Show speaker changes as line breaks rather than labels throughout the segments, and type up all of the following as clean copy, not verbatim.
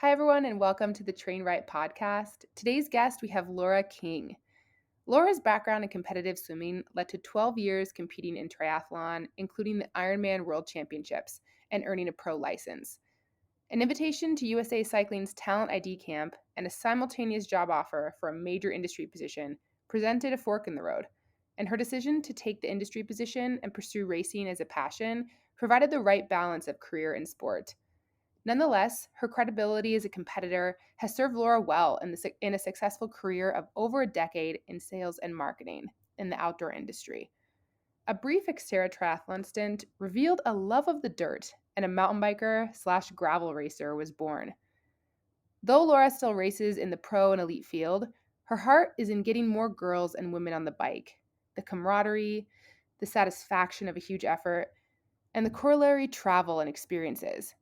Hi, everyone, and welcome to the Train Right podcast. Today's guest, we have Laura King. Laura's background in competitive swimming led to 12 years competing in triathlon, including the Ironman World Championships, and earning a pro license. An invitation to USA Cycling's Talent ID Camp and a simultaneous job offer for a major industry position presented a fork in the road, and her decision to take the industry position and pursue racing as a passion provided the right balance of career and sport. Nonetheless, her credibility as a competitor has served Laura well in a successful career of over a decade in sales and marketing in the outdoor industry. A brief Xterra triathlon stint revealed a love of the dirt, and a mountain biker slash gravel racer was born. Though Laura still races in the pro and elite field, her heart is in getting more girls and women on the bike. The camaraderie, the satisfaction of a huge effort, and the corollary travel and experiences.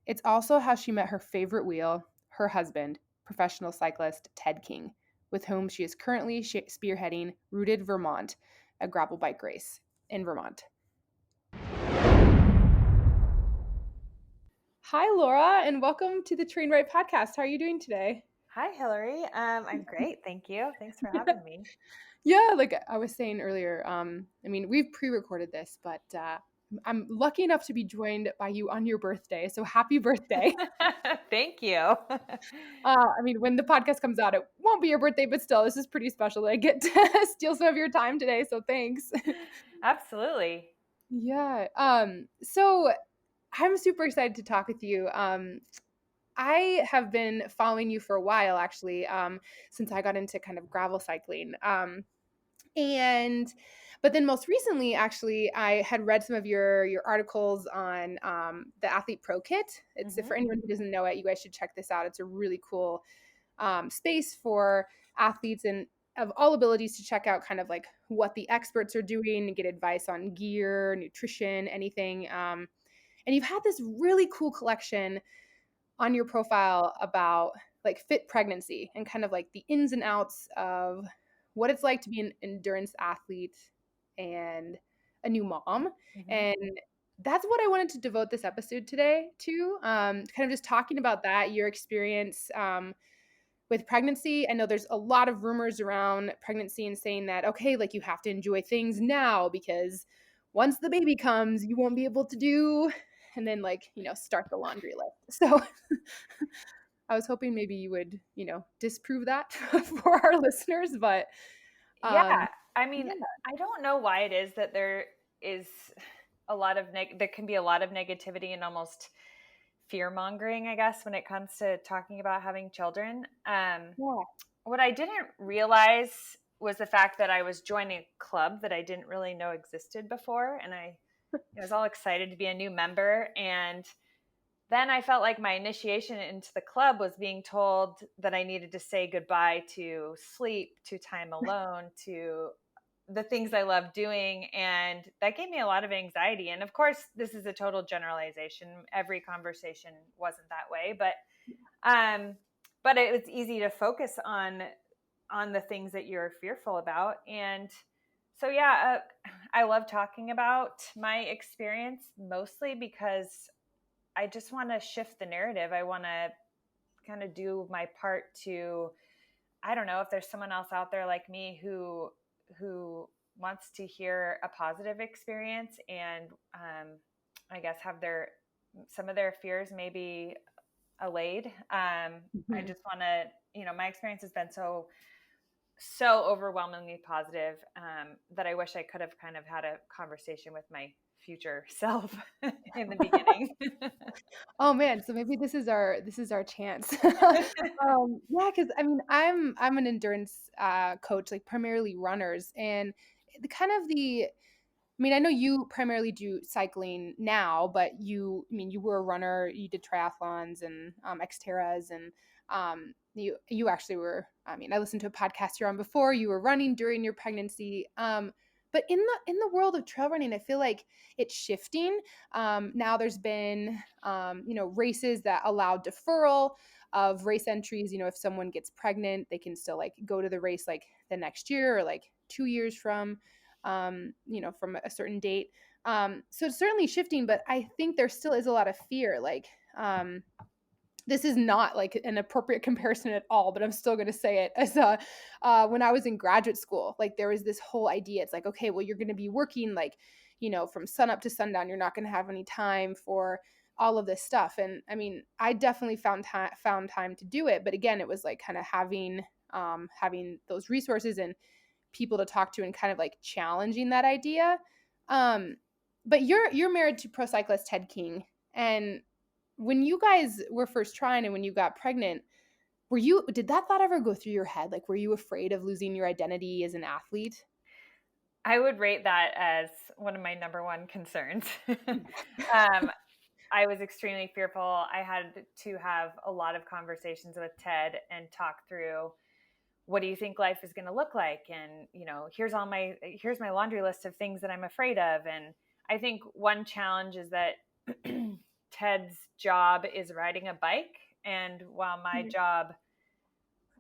It's also how she met her favorite wheel, her husband, professional cyclist Ted King, with whom she is currently spearheading Rooted Vermont, a gravel bike race in Vermont. Hi, Laura, and welcome to the Train Right podcast. How are you doing today?
Hi, Hillary. I'm great. Thank you. Thanks for having me.
Yeah, like I was saying earlier, we've pre-recorded this, but I'm lucky enough to be joined by you on your birthday. So happy birthday.
Thank you.
When the podcast comes out, it won't be your birthday, but still, this is pretty special that I get to steal some of your time today. So thanks.
Absolutely.
Yeah. So I'm super excited to talk with you. I have been following you for a while, actually, since I got into kind of gravel cycling. And but then most recently, actually, I had read some of your articles on the Athlete Pro Kit. It's
hmm
for anyone who doesn't know it, you guys should check this out. It's a really cool space for athletes and of all abilities to check out kind of like what the experts are doing and get advice on gear, nutrition, anything. And you've had this really cool collection on your profile about like fit pregnancy and kind of like the ins and outs of what it's like to be an endurance athlete and a new mom.
hmm
And that's what I wanted to devote this episode today to, kind of just talking about that, your experience with pregnancy. I know there's a lot of rumors around pregnancy and saying that, okay, like you have to enjoy things now because once the baby comes, you won't be able to do, and then like, start the laundry list. So I was hoping maybe you would, disprove that for our listeners, but um,
Yeah. I
yeah.
mean, I don't know why it is that there is there can be a lot of negativity and almost fear mongering, I guess, when it comes to talking about having children.
Yeah.
What I didn't realize was the fact that I was joining a club that I didn't really know existed before. And I was all excited to be a new member. And then I felt like my initiation into the club was being told that I needed to say goodbye to sleep, to time alone, to the things I love doing. And that gave me a lot of anxiety. And of course, this is a total generalization. Every conversation wasn't that way, um, but it was easy to focus on the things that you're fearful about. And so, yeah, I love talking about my experience mostly because I just want to shift the narrative. I want to kind of do my part to, I don't know if there's someone else out there like me who wants to hear a positive experience and I guess have some of their fears maybe allayed. I
Mhm.
just want to, my experience has been so overwhelmingly positive that I wish I could have kind of had a conversation with my future self in the beginning.
Oh man, so maybe this is our chance. Yeah, because I'm an endurance coach, like primarily runners, and the kind of the I know you primarily do cycling now, but you were a runner, you did triathlons and Xterras, and you actually were. I listened to a podcast you're on before. You were running during your pregnancy. But in the world of trail running, I feel like it's shifting. Now there's been races that allow deferral of race entries. If someone gets pregnant, they can still like go to the race like the next year or like 2 years from a certain date. So it's certainly shifting, but I think there still is a lot of fear. Like, this is not like an appropriate comparison at all, but I'm still going to say it as when I was in graduate school, like there was this whole idea. It's like, okay, well, you're going to be working like, from sun up to sundown. You're not going to have any time for all of this stuff. And I mean, I definitely found time to do it. But again, it was like kind of having those resources and people to talk to and kind of like challenging that idea. Um, but you're married to pro cyclist Ted King, and when you guys were first trying and when you got pregnant, did that thought ever go through your head? Like, were you afraid of losing your identity as an athlete?
I would rate that as one of my number one concerns. I was extremely fearful. I had to have a lot of conversations with Ted and talk through, what do you think life is going to look like? And, here's my laundry list of things that I'm afraid of. And I think one challenge is that Ted's job is riding a bike. And while my job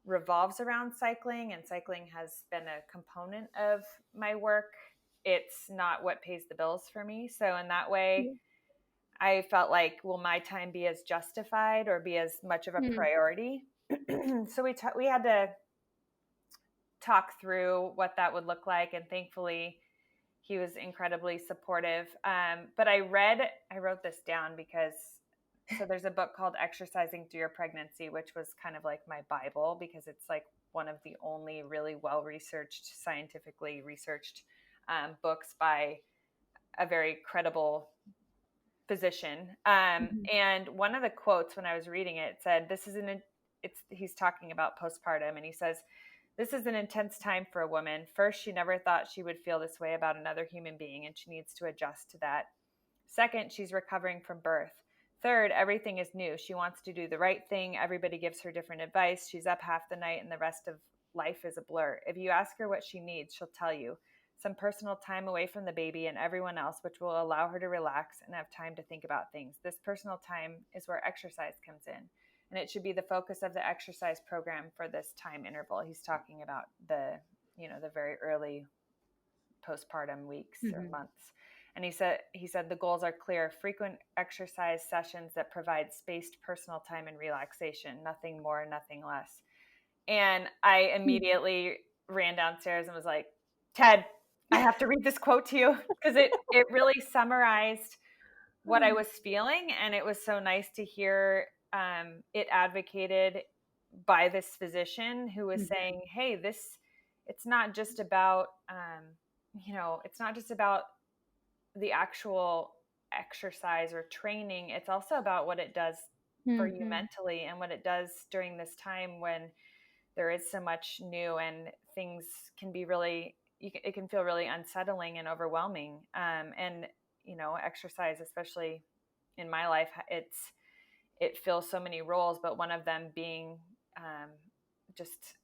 revolves around cycling and cycling has been a component of my work, it's not what pays the bills for me. So in that way, I felt like, will my time be as justified or be as much of a
Mhm.
priority? So we had to talk through what that would look like, and thankfully he was incredibly supportive. But I wrote this down because, so there's a book called Exercising Through Your Pregnancy, which was kind of like my Bible, because it's like one of the only really well researched, scientifically researched books by a very credible physician.
Mhm.
And one of the quotes when I was reading it said, he's talking about postpartum, and he says, "This is an intense time for a woman. First, she never thought she would feel this way about another human being, and she needs to adjust to that. Second, she's recovering from birth. Third, everything is new. She wants to do the right thing. Everybody gives her different advice. She's up half the night, and the rest of life is a blur. If you ask her what she needs, she'll tell you. Some personal time away from the baby and everyone else, which will allow her to relax and have time to think about things. This personal time is where exercise comes in, and it should be the focus of the exercise program for this time interval." He's talking about the very early postpartum weeks or
Mhm.
months. And he said the goals are clear: frequent exercise sessions that provide spaced personal time and relaxation, nothing more, nothing less. And I
Mhm.
immediately ran downstairs and was like, "Ted, I have to read this quote to you," because it really summarized what I was feeling, and it was so nice to hear it advocated by this physician who was
Mhm.
saying, "Hey, it's not just about it's not just about the actual exercise or training. It's also about what it does for you
Mhm.
mentally, and what it does during this time when there is so much new and things can be really, it can feel really unsettling and overwhelming." And exercise, especially in my life, it fills so many roles, but one of them being um, just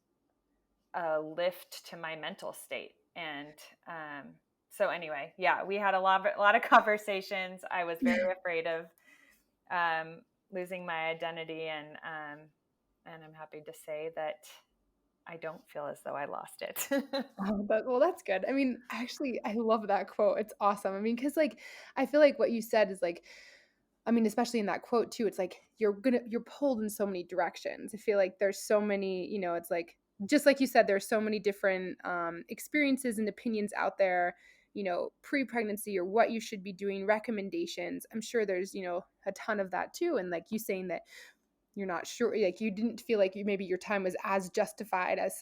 a lift to my mental state. And so anyway, yeah, we had a lot of conversations. I was very afraid of um, losing my identity, and I'm happy to say that I don't feel as though I lost it.
Oh, well, that's good. I mean, actually, I love that quote. It's awesome. I mean, because like, I feel like what you said is like, I mean, especially in that quote too, it's like you're pulled in so many directions. I feel like there's so many, it's like just like you said, there's so many different experiences and opinions out there, pre-pregnancy or what you should be doing, recommendations. I'm sure there's, a ton of that too. And like you saying that you're not sure, like you didn't feel like maybe your time was as justified as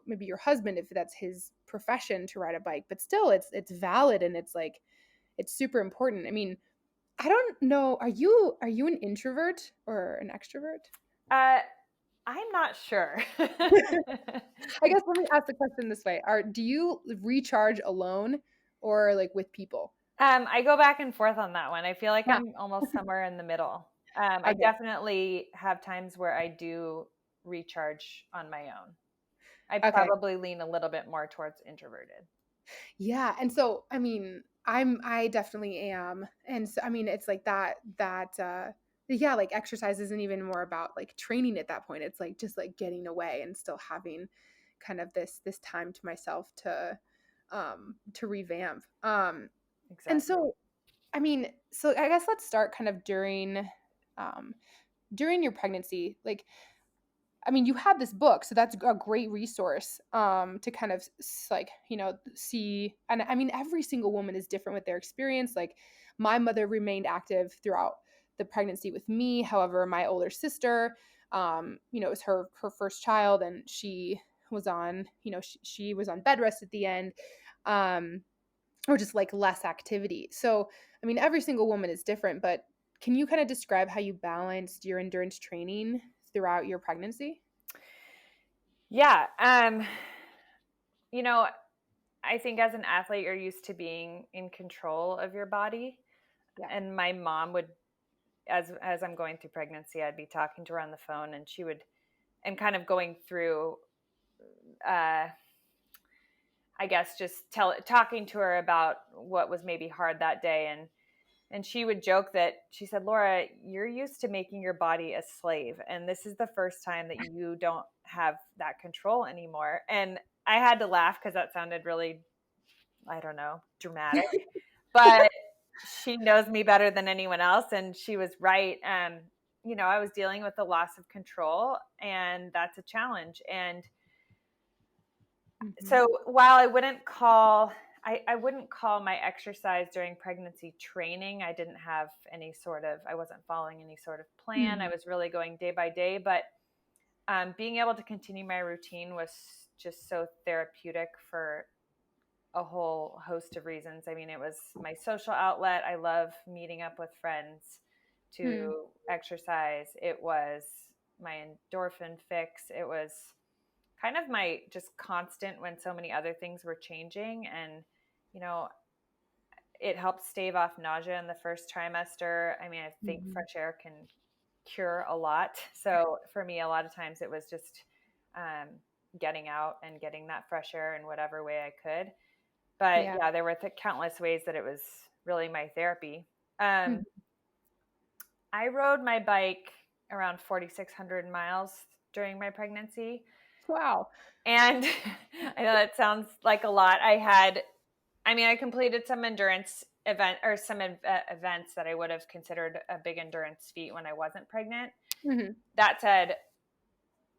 maybe your husband if that's his profession to ride a bike, but still it's valid and it's like it's super important. I mean, I don't know, are you an introvert or an extrovert?
uh, I'm not sure.
I guess let me ask the question this way. Do you recharge alone or like with people?
I go back and forth on that one. I feel like
Yeah.
I'm almost somewhere in the middle. I
Okay.
definitely have times where I do recharge on my own. I
Okay.
probably lean a little bit more towards introverted.
Yeah, and so, I mean, I definitely am, and so, I mean, it's like yeah, like, exercise isn't even more about, like, training at that point, it's, like, just, like, getting away and still having kind of this time to myself to revamp, and
Exactly.
so, I mean, so I guess let's start kind of during, um during your pregnancy, like, I mean, you have this book, so that's a great resource to kind of like, see. And I mean, every single woman is different with their experience. Like, my mother remained active throughout the pregnancy with me. However, my older sister, it was her first child, and she was on, she was on bed rest at the end, um, or just like less activity. So, I mean, every single woman is different, but can you kind of describe how you balanced your endurance training throughout your pregnancy?
Yeah. You know, I think as an athlete, you're used to being in control of your body.
Yeah.
And my mom would, as I'm going through pregnancy, I'd be talking to her on the phone, and she would, and kind of going through, uh, I guess, just talking to her about what was maybe hard that day. And she would joke that she said, Laura, you're used to making your body a slave, and this is the first time that you don't have that control anymore. And I had to laugh because that sounded really, I don't know, dramatic. But she knows me better than anyone else, and she was right. I was dealing with the loss of control, and that's a challenge. And
Mhm.
so while I wouldn't call my exercise during pregnancy training. I didn't have I wasn't following any sort of plan. I
Mhm.
was really going day by day, but being able to continue my routine was just so therapeutic for a whole host of reasons. I mean, it was my social outlet. I love meeting up with friends
Mhm.
to exercise. It was my endorphin fix. It was kind of my just constant when so many other things were changing. And, you know, it helped stave off nausea in the first trimester. I mean, I think
Mhm.
fresh air can cure a lot. So for me, a lot of times it was just um, getting out and getting that fresh air in whatever way I could. But
Yeah.
yeah, there were countless ways that it was really my therapy. Um,
Mhm.
I rode my bike around 4,600 miles during my pregnancy.
Wow.
And I know that sounds like a lot. I completed some endurance events that I would have considered a big endurance feat when I wasn't pregnant.
Mhm.
That said,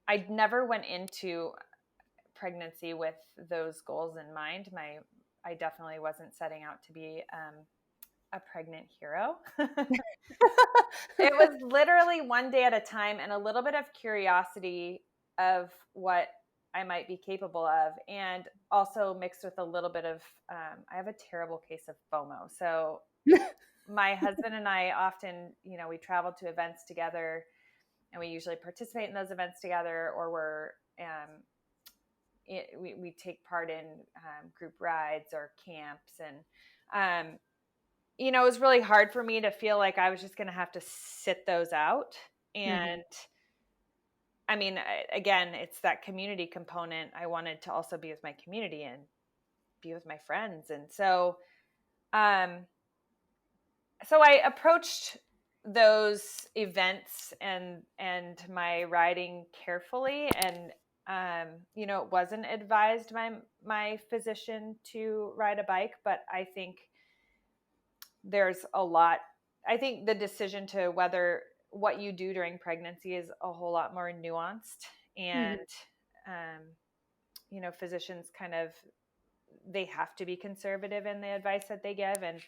I never went into pregnancy with those goals in mind. I definitely wasn't setting out to be a pregnant hero. It was literally one day at a time and a little bit of curiosity of what I might be capable of, and also mixed with a little bit of, I have a terrible case of FOMO. So my husband and I often, we travel to events together, and we usually participate in those events together, or we take part in group rides or camps. And it was really hard for me to feel like I was just going to have to sit those out.
Mhm.
And I mean, again, it's that community component. I wanted to also be with my community and be with my friends. And um, so I approached those events and my riding carefully. And it wasn't advised by my physician to ride a bike, but I think there's a lot. I think the decision to whether what you do during pregnancy is a whole lot more nuanced. And
Mhm.
um, physicians kind of, they have to be conservative in the advice that they give. And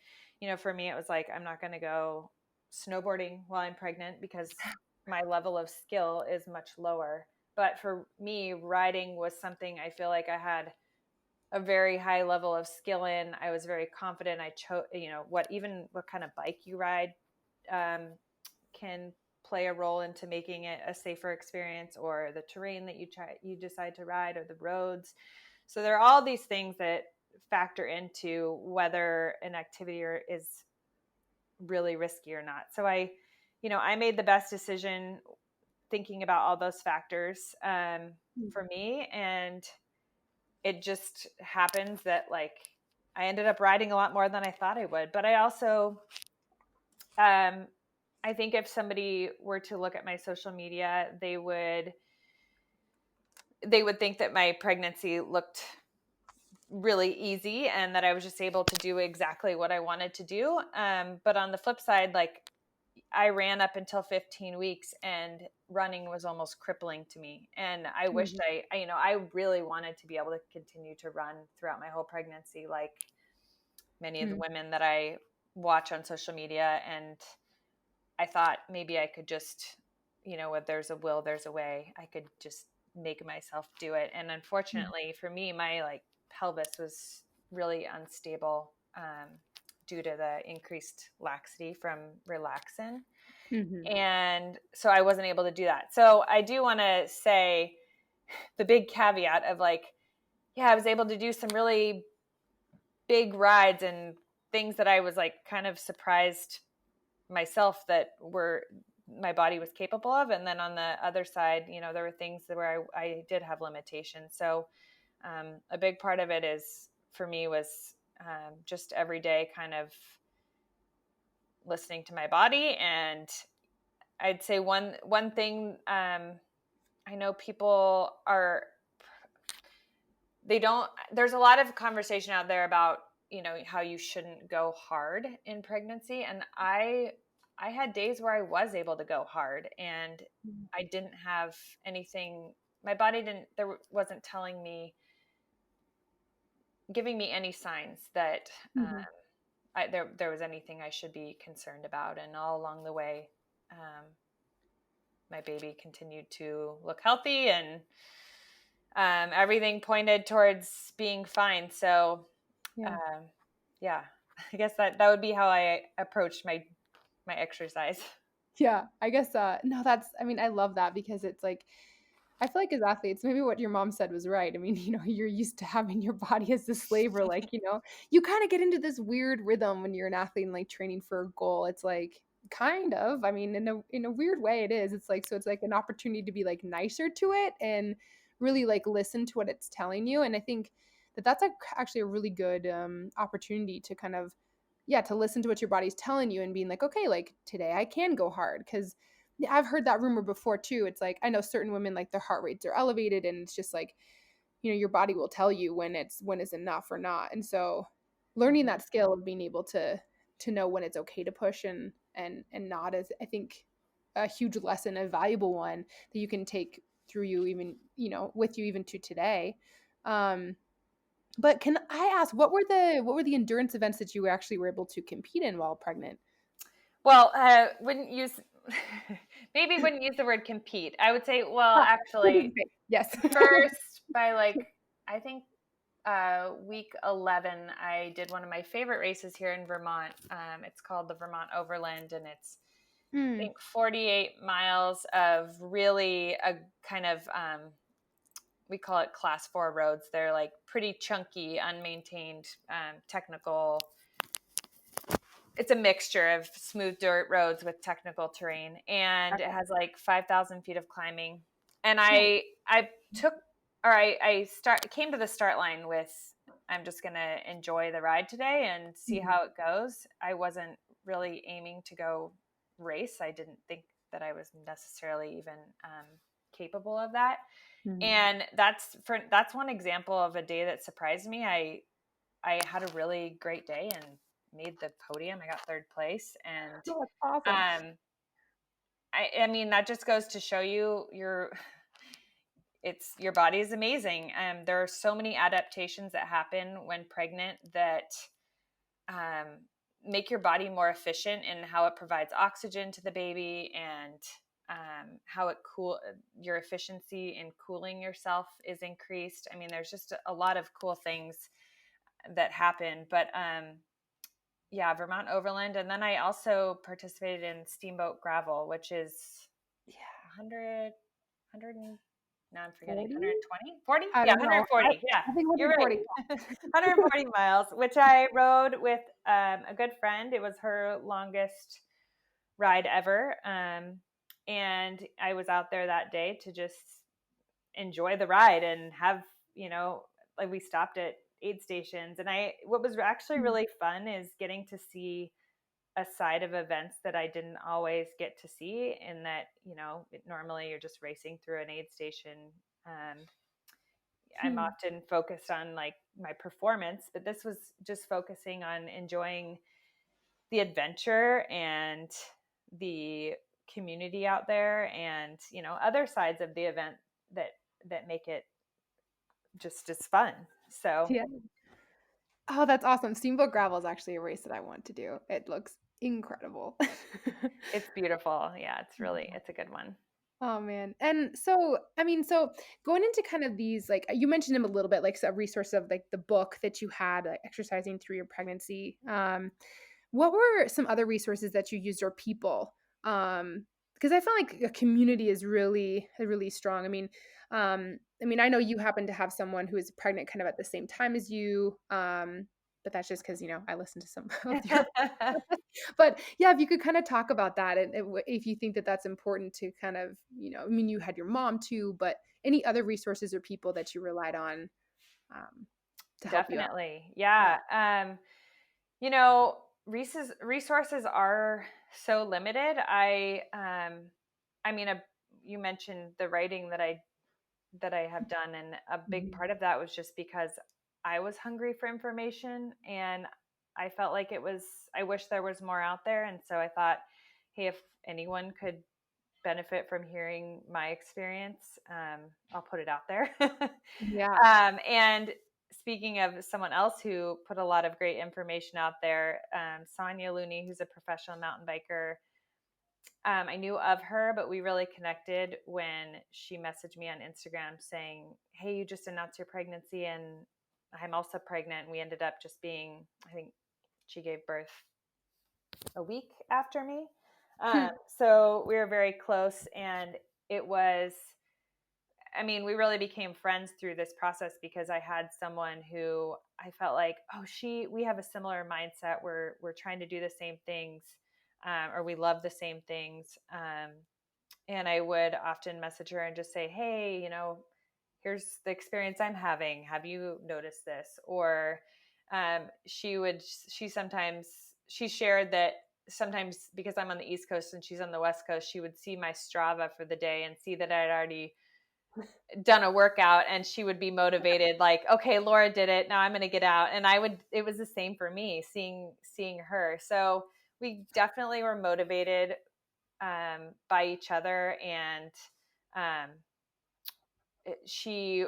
for me, it was like, I'm not going to go snowboarding while I'm pregnant because my level of skill is much lower. But for me, riding was something I feel like I had a very high level of skill in. I was very confident. I chose, what kind of bike you ride um, can play a role into making it a safer experience, or the terrain that you decide to ride, or the roads. So there are all these things that factor into whether an activity is really risky or not. So I made the best decision thinking about all those factors for
Mhm.
me. And it just happens that, like, I ended up riding a lot more than I thought I would. But I also, um, I think if somebody were to look at my social media, they would think that my pregnancy looked really easy and that I was just able to do exactly what I wanted to do. But on the flip side, like, I ran up until 15 weeks, and running was almost crippling to me. And I wished
Mhm.
I really wanted to be able to continue to run throughout my whole pregnancy, like many of the
Mhm.
women that I watch on social media. And I thought maybe I could just, if there's a will, there's a way. I could just make myself do it. And unfortunately for me, my like pelvis was really unstable, due to the increased laxity from relaxin.
Mhm.
And so I wasn't able to do that. So I do want to say the big caveat of like, yeah, I was able to do some really big rides and things that I was like kind of surprised myself that were my body was capable of. And then on the other side, there were things where I did have limitations. So a big part of it is for me was just every day kind of listening to my body. And I'd say one thing, I know people are, they don't, there's a lot of conversation out there about, how you shouldn't go hard in pregnancy. And I had days where I was able to go hard, and I didn't have anything, my body didn't, there wasn't telling me, giving me any signs that
Mhm.
there was anything I should be concerned about. And all along the way, my baby continued to look healthy, and everything pointed towards being fine. So,
Yeah.
um, yeah, I guess that would be how I approached my exercise.
Yeah, I guess, no, I mean, I love that because it's like, I feel like as athletes, maybe what your mom said was right. I mean, you're used to having your body as the slave, or like, you kind of get into this weird rhythm when you're an athlete and like training for a goal. It's like kind of, I mean, in a weird way it is. It's like, so it's like an opportunity to be like nicer to it and really like listen to what it's telling you. And I think that that's like actually a really good opportunity to kind of, yeah, to listen to what your body's telling you and being like, okay, like today I can go hard. Cause I've heard that rumor before too. It's like I know certain women like their heart rates are elevated, and it's just like, your body will tell you when it's enough or not. And so learning
Mhm.
that skill of being able to know when it's okay to push and not is, I think, a huge lesson, a valuable one that you can take through you, even, with you even to today. Um but can I ask, what were the endurance events that you actually were able to compete in while pregnant?
Well, wouldn't use maybe wouldn't use the word compete. I would say, well,
Ah,
actually,
participate. Yes.
first by like I think week 11, I did one of my favorite races here in Vermont. It's called the Vermont Overland, and it's I
Mm.
think 48 miles of really a kind of we call it class 4 roads. They're like pretty chunky, unmaintained, technical. It's a mixture of smooth dirt roads with technical terrain, and it has like 5,000 feet of climbing. And
Yeah.
I took, or I came to the start line with, I'm just gonna enjoy the ride today and see
Mhm.
how it goes. I wasn't really aiming to go race. I didn't think that I was necessarily even capable of that.
Mhm.
And that's one example of a day that surprised me. I had a really great day and made the podium. I got third place, and
Oh, that's awesome.
um, I mean that just goes to show you your body is amazing. There are so many adaptations that happen when pregnant that um, make your body more efficient in how it provides oxygen to the baby, and how your efficiency in cooling yourself is increased. I mean, there's just a lot of cool things that happen. But yeah, Vermont Overland. And then I also participated in Steamboat Gravel, which is
Yeah.
100, now I'm forgetting,
40?
120, 40?
I
Yeah,
don't know. I
140. Yeah,
I think
you're right.
140.
140 miles, which I rode with a good friend. It was her longest ride ever. And I was out there that day to just enjoy the ride and have, like we stopped at aid stations. And what was actually
Mm.
really fun is getting to see a side of events that I didn't always get to see, in that, normally you're just racing through an aid station. Um, I'm
Hmm.
often focused on like my performance, but this was just focusing on enjoying the adventure and the community out there and, other sides of the event that make it just as fun. So
Yeah. Oh, that's awesome. Steamboat Gravel is actually a race that I want to do. It looks incredible.
it's beautiful. Yeah, it's a good one.
Oh man. And so, I mean, so going into kind of these, like you mentioned them a little bit, like a resource of like the book that you had, exercising through your pregnancy. What were some other resources that you used or people? Because I feel like a community is really strong. I mean, I know you happen to have someone who is pregnant kind of at the same time as you. But that's just because, I listened to some of your, but yeah, if you could kind of talk about that and if you think that that's important to kind of, I mean, you had your mom too, but any other resources or people that you relied on um, to help you out?
Definitely.
Yeah.
Yeah. You know, resources are so limited. I mean, you mentioned the writing that I have done, and a big
Mhm.
part of that was just because I was hungry for information, and I felt like I wish there was more out there, and so I thought, hey, if anyone could benefit from hearing my experience, I'll put it out there.
Yeah.
And speaking of someone else who put a lot of great information out there, Sonia Looney, who's a professional mountain biker, I knew of her, but we really connected when she messaged me on Instagram saying, "Hey, you just announced your pregnancy, and I'm also pregnant." And we ended up just being, I think she gave birth a week after me. So we were very close, and it was, I mean, we really became friends through this process because I had someone who I felt like, oh, we have a similar mindset. We're trying to do the same things, or we love the same things. And I would often message her and just say, hey, here's the experience I'm having. Have you noticed this? Or she shared that sometimes because I'm on the East Coast and she's on the West Coast, she would see my Strava for the day and see that I'd already done a workout, and she would be motivated like, okay, Laura did it, now I'm going to get out. And it was the same for me seeing her. So we definitely were motivated by each other. And um, she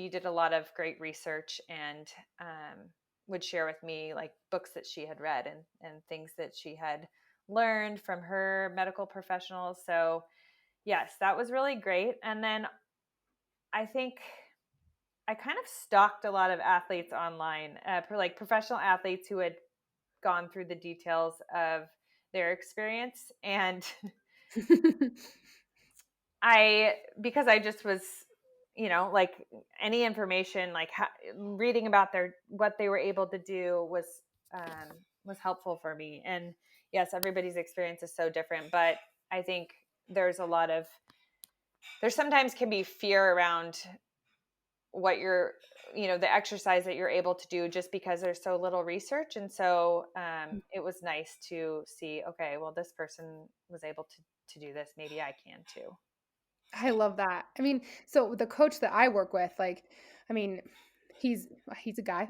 did a lot of great research, and would share with me like books that she had read and things that she had learned from her medical professionals. So yes, that was really great. And then I think I kind of stalked a lot of athletes online, for like professional athletes who had gone through the details of their experience. And because I just was, like any information, like reading about what they were able to do was helpful for me. And yes, everybody's experience is so different, but I think there's there sometimes can be fear around what the exercise that you're able to do just because there's so little research. And so it was nice to see, okay, well, this person was able to do this, maybe I can too.
I love that. I mean, so the coach that I work with, like, I mean, he's a guy,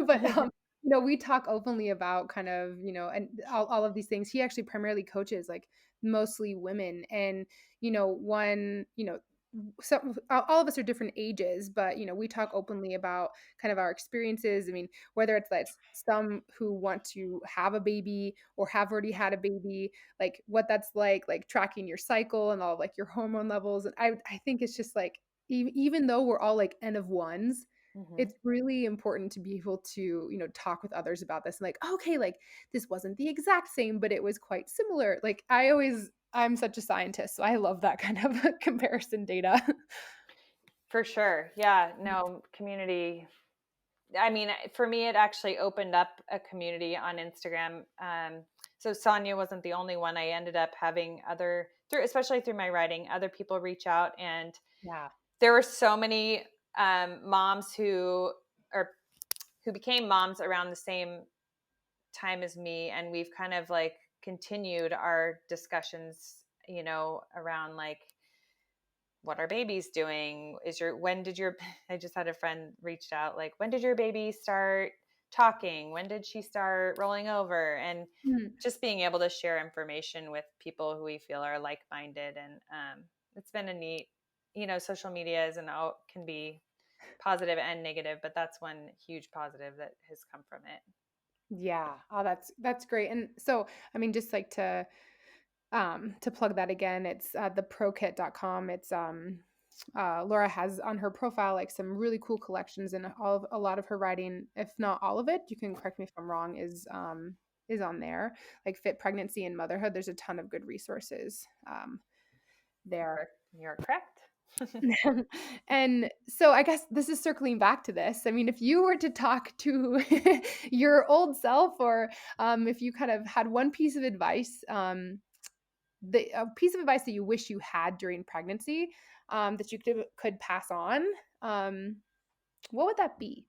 but we talk openly about kind of, and all of these things. He actually primarily coaches like mostly women, and one, so all of us are different ages, but we talk openly about kind of our experiences. I mean, whether it's that some who want to have a baby or have already had a baby, like what that's like tracking your cycle and all of like your hormone levels. And I think it's just like even though we're all like N of ones,
Hmm.
it's really important to be able to talk with others about this and like, okay, like this wasn't the exact same, but it was quite similar. Like I'm such a scientist, so I love that kind of comparison data.
For sure. Yeah. No, community. I mean, for me, it actually opened up a community on Instagram. So Sonia wasn't the only one. I ended up having especially through my writing, other people reach out, and
Yeah.
there were so many moms or who became moms around the same time as me, and we've kind of like continued our discussions, around like what are babies doing? When did your I just had a friend reached out like, when did your baby start talking? When did she start rolling over? And
Mm.
just being able to share information with people who we feel are like-minded. And it's been a neat, social media can be positive and negative, but that's one huge positive that has come from it.
Yeah. Oh, that's great. And so, I mean, just like to plug that again, it's theprokit.com. It's Laura has on her profile like some really cool collections, and a lot of her writing, if not all of it, you can correct me if I'm wrong, is on there. Like Fit Pregnancy and Motherhood. There's a ton of good resources there.
You're correct.
And so I guess this is circling back to this. I mean, if you were to talk to your old self, or if you kind of had one piece of advice, a piece of advice that you wish you had during pregnancy, that you could pass on, what would that be?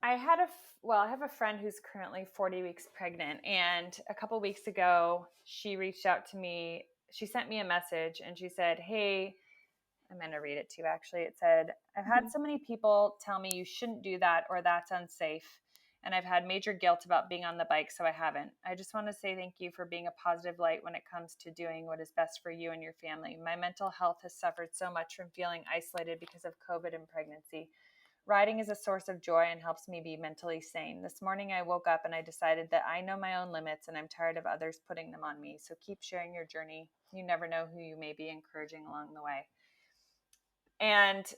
I have a friend who's currently 40 weeks pregnant, and a couple weeks ago she reached out to me. She sent me a message and she said, "Hey," I'm going to read it to you actually. It said, "I've had
Mhm.
so many people tell me you shouldn't do that or that's unsafe. And I've had major guilt about being on the bike, so I haven't. I just want to say thank you for being a positive light when it comes to doing what is best for you and your family. My mental health has suffered so much from feeling isolated because of COVID and pregnancy. Riding is a source of joy and helps me be mentally sane. This morning I woke up and I decided that I know my own limits and I'm tired of others putting them on me. So keep sharing your journey. You never know who you may be encouraging along the way." And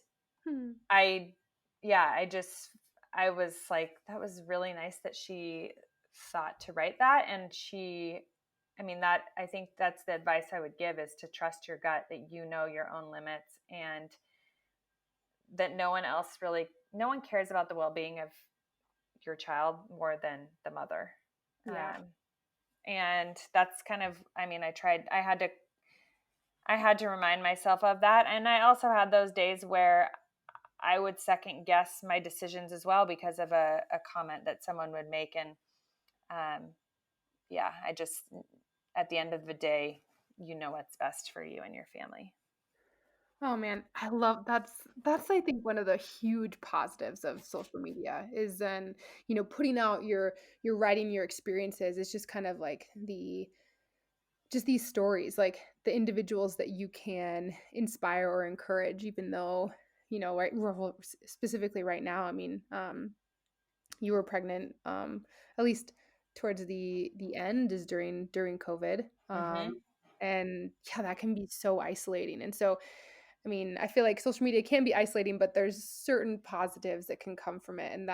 Hmm.
I, yeah, I was like, that was really nice that she thought to write that. And I think that's the advice I would give, is to trust your gut, that you know your own limits, and that no one cares about the well being of your child more than the mother.
Yeah.
Um, and that's kind of, I had to remind myself of that. And I also had those days where I would second guess my decisions as well because of a comment that someone would make. And um, yeah, at the end of the day, you know what's best for you and your family.
Oh man, I love that's I think one of the huge positives of social media is then, putting out your writing, your experiences. It's just kind of like just these stories, like the individuals that you can inspire or encourage, even though, right, well, specifically right now, I mean, you were pregnant, at least towards the end is during COVID.
Mm-hmm.
And yeah, that can be so isolating. And so, I mean, I feel like social media can be isolating, but there's certain positives that can come from it. And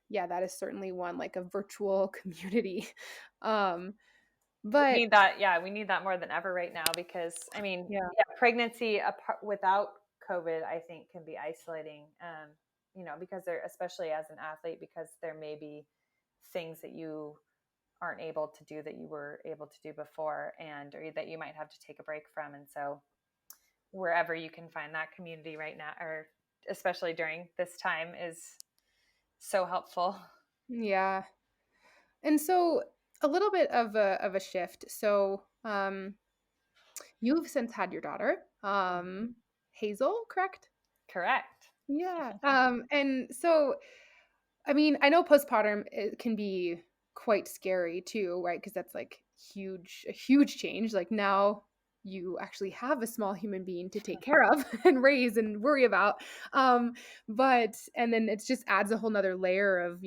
yeah, that is certainly one, like a virtual community. Um,
We
but
need that. Yeah, we need that more than ever right now because,
yeah,
yeah, pregnancy without COVID, I think, can be isolating. Because especially as an athlete, because there may be things that you aren't able to do that you were able to do before, or that you might have to take a break from. And so wherever you can find that community right now, or especially during this time, is so helpful.
yeah. And so a little bit of a shift. So, you've since had your daughter,
Mhm.
Hazel, correct?
Correct.
Yeah. And so, I mean, I know postpartum, it can be quite scary too, right? Because that's like a huge change. Like now you actually have a small human being to take care of and raise and worry about. And then it just adds a whole nother layer of,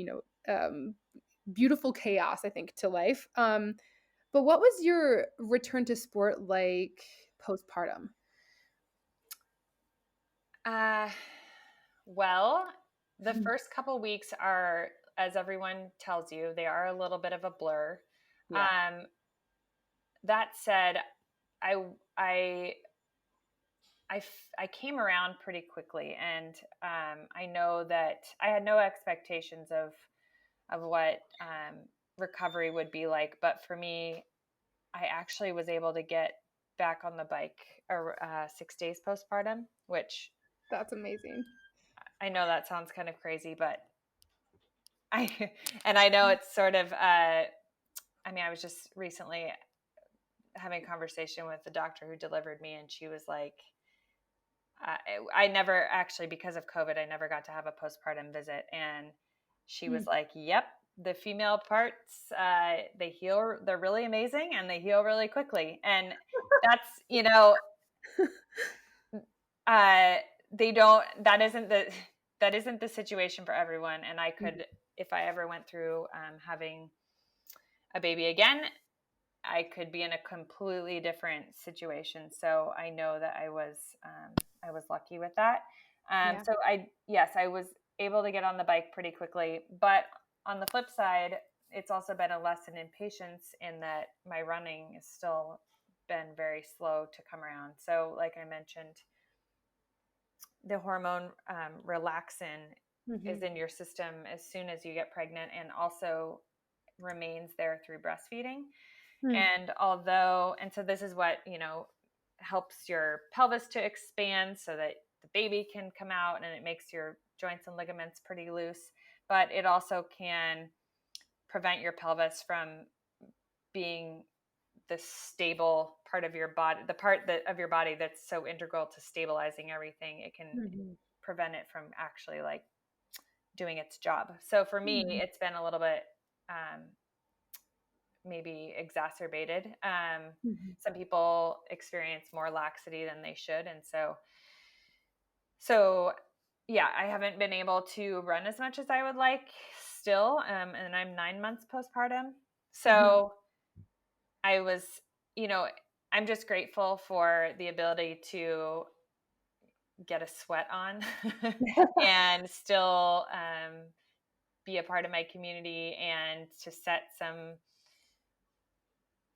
beautiful chaos, I think, to life. But what was your return to sport like postpartum?
Uh, well, the first couple weeks are, as everyone tells you, they are a little bit of a blur.
Yeah,
Um, that said, I I I came around pretty quickly, and I know that I had no expectations of what recovery would be like. But for me, I actually was able to get back on the bike 6 days postpartum, which
that's amazing.
I know that sounds kind of crazy, but I and I know it's sort of. I was just recently having a conversation with the doctor who delivered me, and she was like, I never actually, because of COVID, I never got to have a postpartum visit. And she
Hmm.
was like, yep, the female parts, they heal, they're really amazing and they heal really quickly. And that's, uh, they don't, that isn't the situation for everyone. And I
Mhm.
could, if I ever went through having a baby again, I could be in a completely different situation. So I know that I was lucky with that.
Yeah.
Yes, I was able to get on the bike pretty quickly. But on the flip side, it's also been a lesson in patience in that my running has still been very slow to come around. So, like I mentioned, the hormone relaxin is
Hmm.
in your system as soon as you get pregnant, and also remains there through breastfeeding.
Hmm.
And so this is what, helps your pelvis to expand so that the baby can come out, and it makes your joints and ligaments pretty loose. But it also can prevent your pelvis from being the stable part of your body, the part of your body that's so integral to stabilizing everything. It can
Hmm.
prevent it from actually like doing its job. So for me,
Hmm.
it's been a little bit um, maybe exacerbated.
Hmm.
Some people experience more laxity than they should, and so yeah, I haven't been able to run as much as I would like still, and I'm 9 months postpartum.
Hmm.
So I was, you know, I'm just grateful for the ability to get a sweat on and still be a part of my community and to set some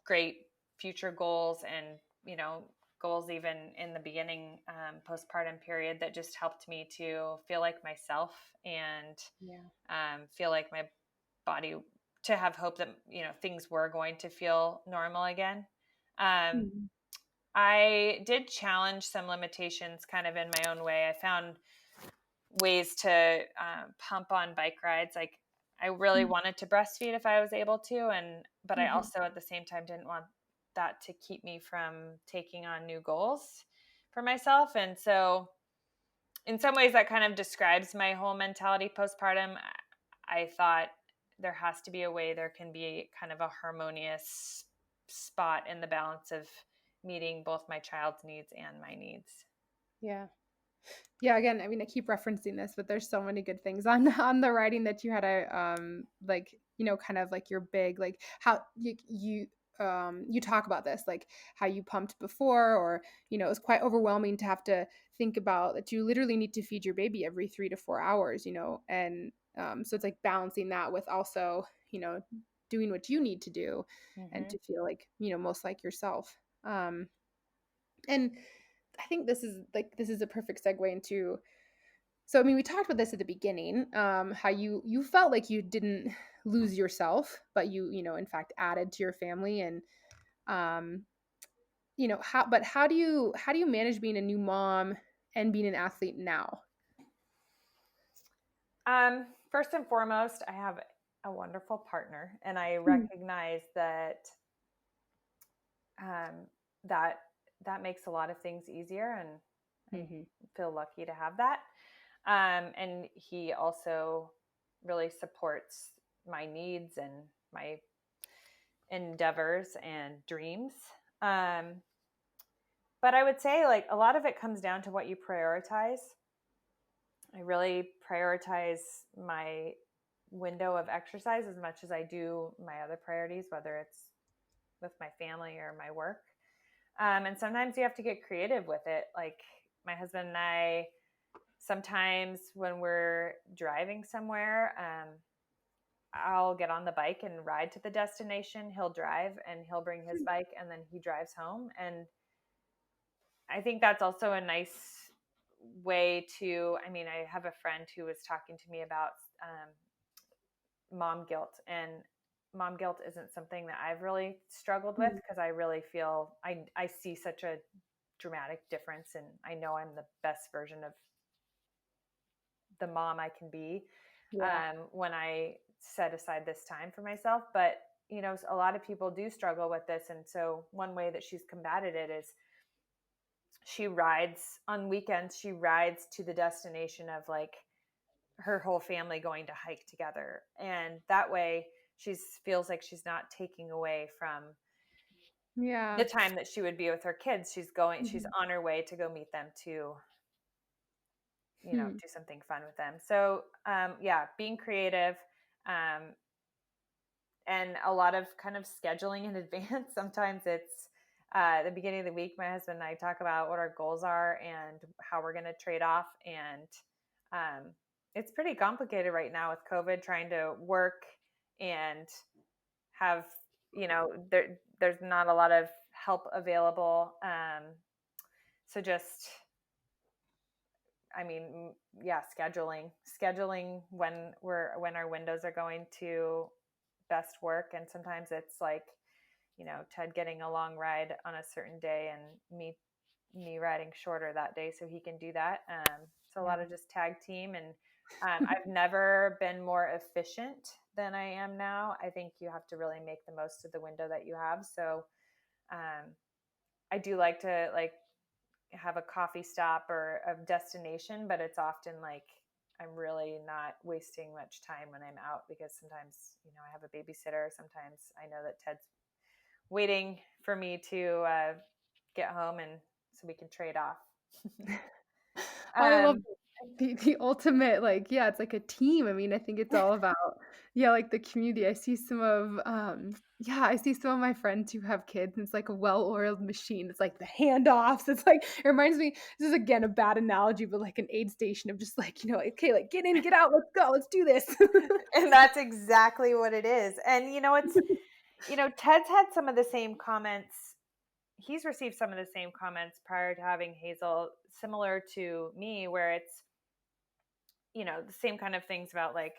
great future goals and goals even in the beginning postpartum period that just helped me to feel like myself and
Yeah.
feel like my body, to have hope that things were going to feel normal again. um,
Mhm.
I did challenge some limitations kind of in my own way. I found ways to pump on bike rides. Like I really
Mhm.
wanted to breastfeed if I was able to, but I
Mhm.
also at the same time didn't want that to keep me from taking on new goals for myself. And so in some ways that kind of describes my whole mentality postpartum. I thought there has to be a way there can be kind of a harmonious spot in the balance of meeting both my child's needs and my needs.
Yeah. Yeah, again, I mean, I keep referencing this, but there's so many good things on on the writing that you had a like, kind of like your big like how you talk about this, like how you pumped before or, it was quite overwhelming to have to think about that you literally need to feed your baby every 3 to 4 hours, and so it's like balancing that with also, doing what you need to do and
Mm-hmm.
to feel like, most like yourself. And I think this is a perfect segue into, so I mean we talked about this at the beginning, how you felt like you didn't lose yourself, but you in fact added to your family, and um how do you manage being a new mom and being an athlete now?
First and foremost, I have a wonderful partner, and I
Mm.
recognize that um, that that makes a lot of things easier, and I
Mhm.
feel lucky to have that. And he also really supports my needs and my endeavors and dreams. Um, but I would say, like, a lot of it comes down to what you prioritize. I really prioritize my window of exercise as much as I do my other priorities, whether it's with my family or my work. And sometimes you have to get creative with it. Like my husband and I, sometimes when we're driving somewhere, I'll get on the bike and ride to the destination. He'll drive and he'll bring his bike and then he drives home. And I think that's also a nice way to, I mean, I have a friend who was talking to me about mom guilt, and mom guilt isn't something that I've really struggled with
Mm.
because I really feel I see such a dramatic difference, and I know I'm the best version of the mom I can be
Yeah.
when I set aside this time for myself. But a lot of people do struggle with this, and so one way that she's combated it is she rides on weekends. She rides to the destination of like her whole family going to hike together. And that way she feels like she's not taking away from
Yeah.
the time that she would be with her kids. She's
Mhm.
on her way to go meet them to,
Hmm.
do something fun with them. So, yeah, being creative, um, and a lot of kind of scheduling in advance. Sometimes it's the beginning of the week. My husband and I talk about what our goals are and how we're going to trade off. And um, it's pretty complicated right now with COVID, trying to work and have, there's not a lot of help available. So just, I mean, yeah, scheduling when our windows are going to best work. And sometimes it's like, Ted getting a long ride on a certain day and me riding shorter that day so he can do that. So a
Yeah.
lot of just tag team. And I've never been more efficient than I am now. I think you have to really make the most of the window that you have. So um, I do like to have a coffee stop or a destination, but it's often like I'm really not wasting much time when I'm out, because sometimes, I have a babysitter. Sometimes I know that Ted's waiting for me to get home, and so we can trade off.
I love
um,
the ultimate, like, yeah, it's like a team. I mean, I think it's all about, yeah, like the community. I see some of my friends who have kids, and it's like a well-oiled machine. It's like the handoffs. It's like it reminds me, this is again a bad analogy, but like an aid station of just like, okay, like get in, get out, let's go, let's do this.
and that's exactly what it is. And Ted's had some of the same comments. He's received some of the same comments prior to having Hazel, similar to me, where it's, the same kind of things about like,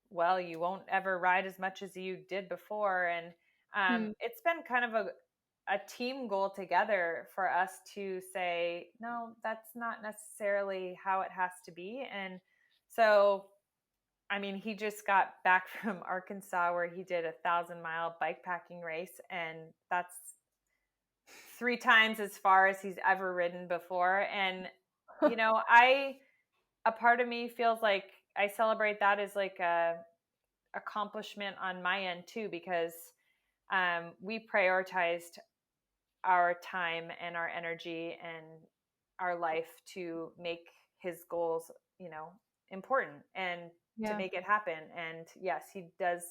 well, you won't ever ride as much as you did before. And
Hmm.
it's been kind of a team goal together for us to say, no, that's not necessarily how it has to be. And so, I mean, he just got back from Arkansas where he did 1,000-mile bike packing race. And that's 3 times as far as he's ever ridden before. And, a part of me feels like I celebrate that as like a accomplishment on my end too, because we prioritized our time and our energy and our life to make his goals, important and to
Yeah.
make it happen. And yes, he does.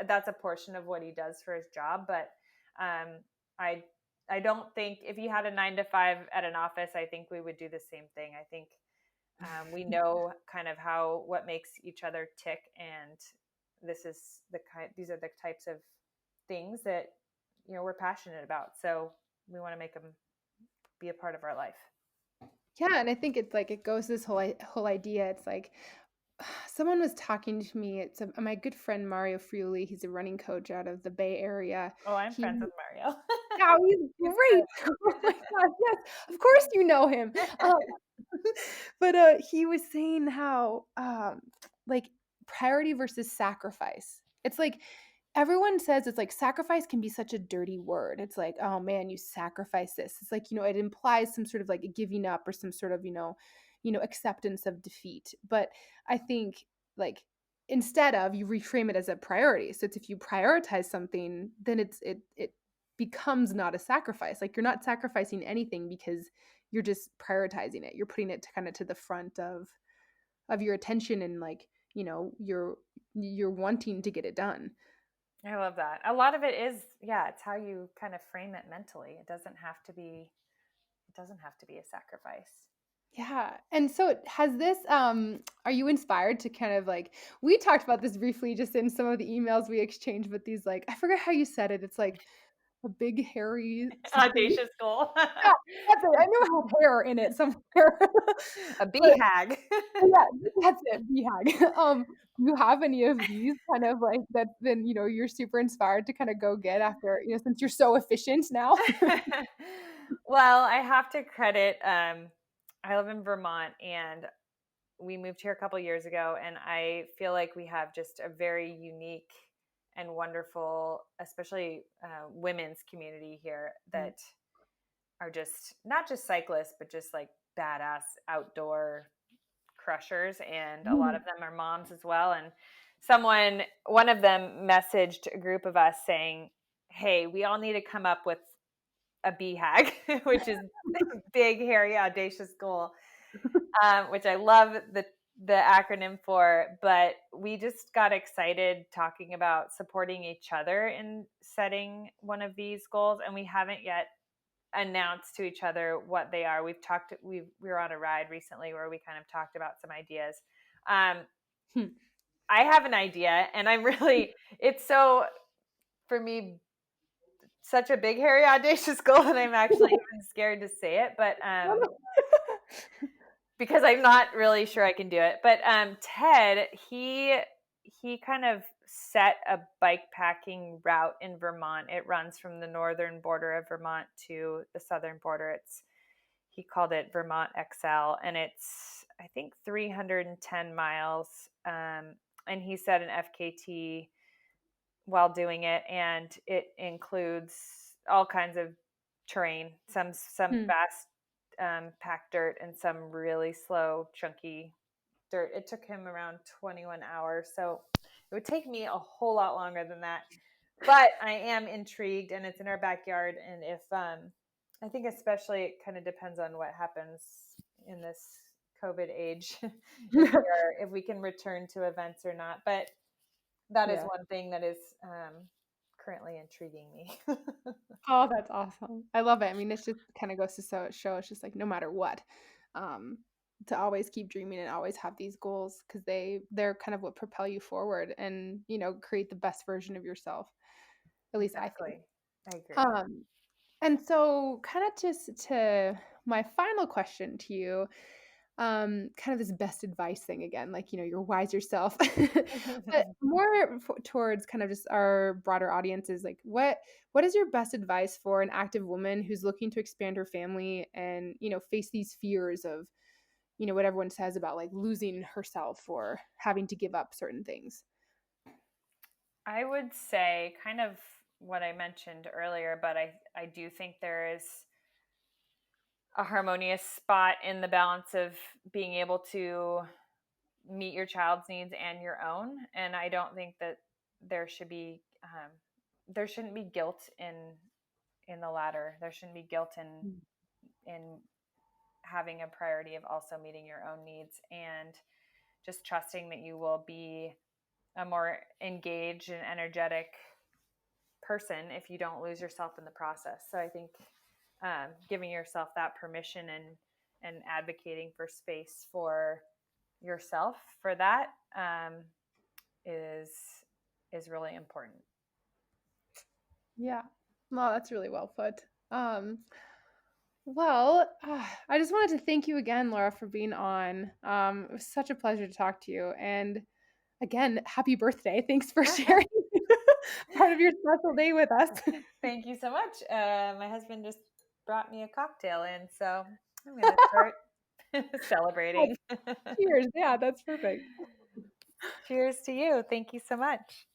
That's a portion of what he does for his job, but um, I I don't think if he had a 9 to 5 at an office, I think we would do the same thing. I think we know kind of what makes each other tick, and these are the types of things that we're passionate about. So we want to make them be a part of our life.
Yeah, and I think it's like it goes this whole idea. It's like someone was talking to me. My good friend Mario Friuli. He's a running coach out of the Bay Area.
Oh, I'm
He
friends with Mario.
Yeah, he's
He's
great. Oh my god, yes, of course you know him.
good.
Um, but, he was saying how, like, priority versus sacrifice. It's like everyone says it's like sacrifice can be such a dirty word. It's like, "Oh, man, you sacrifice this." It's like, it implies some sort of, like, giving up or some sort of, acceptance of defeat. But I think, like, instead of, you reframe it as a priority. So it's if you prioritize something, then it becomes not a sacrifice. Like, you're not sacrificing anything because you're just prioritizing it. You're putting it to kind of to the front of your attention, and like, you're wanting to get it done.
I love that. A lot of it is, yeah, it's how you kind of frame it mentally. It doesn't have to be a sacrifice.
Yeah. And so has this are you inspired to kind of like, we talked about this briefly just in some of the emails we exchanged, but these, like, I forget how you said it. It's like a big hairy supreme.
Audacious goal.
Yeah, that's it. I knew it had hair in it somewhere.
A
But
BHAG.
yeah, that's it, BHAG. Do you have any of these kind of like that's been, you're super inspired to kind of go get after, since you're so efficient now?
Well, I have to credit, I live in Vermont, and we moved here a couple years ago, and I feel like we have just a very unique and wonderful, especially women's community here,
Mhm.
that are just not just cyclists, but just like badass outdoor crushers, and a lot of them are moms as well. And one of them messaged a group of us saying, hey, we all need to come up with a BHAG, which is big, hairy, audacious goal, which I love the acronym for. But we just got excited talking about supporting each other in setting one of these goals, and we haven't yet announced to each other what they are. We were on a ride recently where we kind of talked about some ideas. I have an idea, and it's so, for me, such a big, hairy, audacious goal that I'm actually even scared to say it, but because I'm not really sure I can do it. But Ted, he kind of set a bike packing route in Vermont. It runs from the northern border of Vermont to the southern border. He called it Vermont XL, and it's, I think, 310 miles. And he set an FKT while doing it, and it includes all kinds of terrain, some fast packed dirt, and some really slow, chunky dirt. It took him around 21 hours, so it would take me a whole lot longer than that. But I am intrigued, and it's in our backyard. And if I think especially it kind of depends on what happens in this COVID age, if we can return to events or not. But that is one thing that is currently intriguing me.
Oh, that's awesome. I love it. I mean, it's just kind of goes to show it's just like no matter what, um, to always keep dreaming and always have these goals because they're kind of what propel you forward and create the best version of yourself. At least I think.
Exactly. I agree.
Um, and so kind of just to my final question to you, kind of this best advice thing again, like, your wiser self, but more towards kind of just our broader audiences, like what is your best advice for an active woman who's looking to expand her family and, face these fears of, what everyone says about like losing herself or having to give up certain things?
I would say kind of what I mentioned earlier, but I do think there is a harmonious spot in the balance of being able to meet your child's needs and your own. And I don't think that there should be there shouldn't be guilt in the latter. There shouldn't be guilt in having a priority of also meeting your own needs, and just trusting that you will be a more engaged and energetic person if you don't lose yourself in the process. So I think giving yourself that permission and advocating for space for yourself for that is really important.
Yeah. Well, that's really well put. Well, I just wanted to thank you again, Laura, for being on. It was such a pleasure to talk to you. And again, happy birthday. Thanks for sharing part of your special day with us.
Thank you so much. My husband just brought me a cocktail in, so I'm going to start celebrating.
Cheers. Yeah, that's perfect.
Cheers to you. Thank you so much.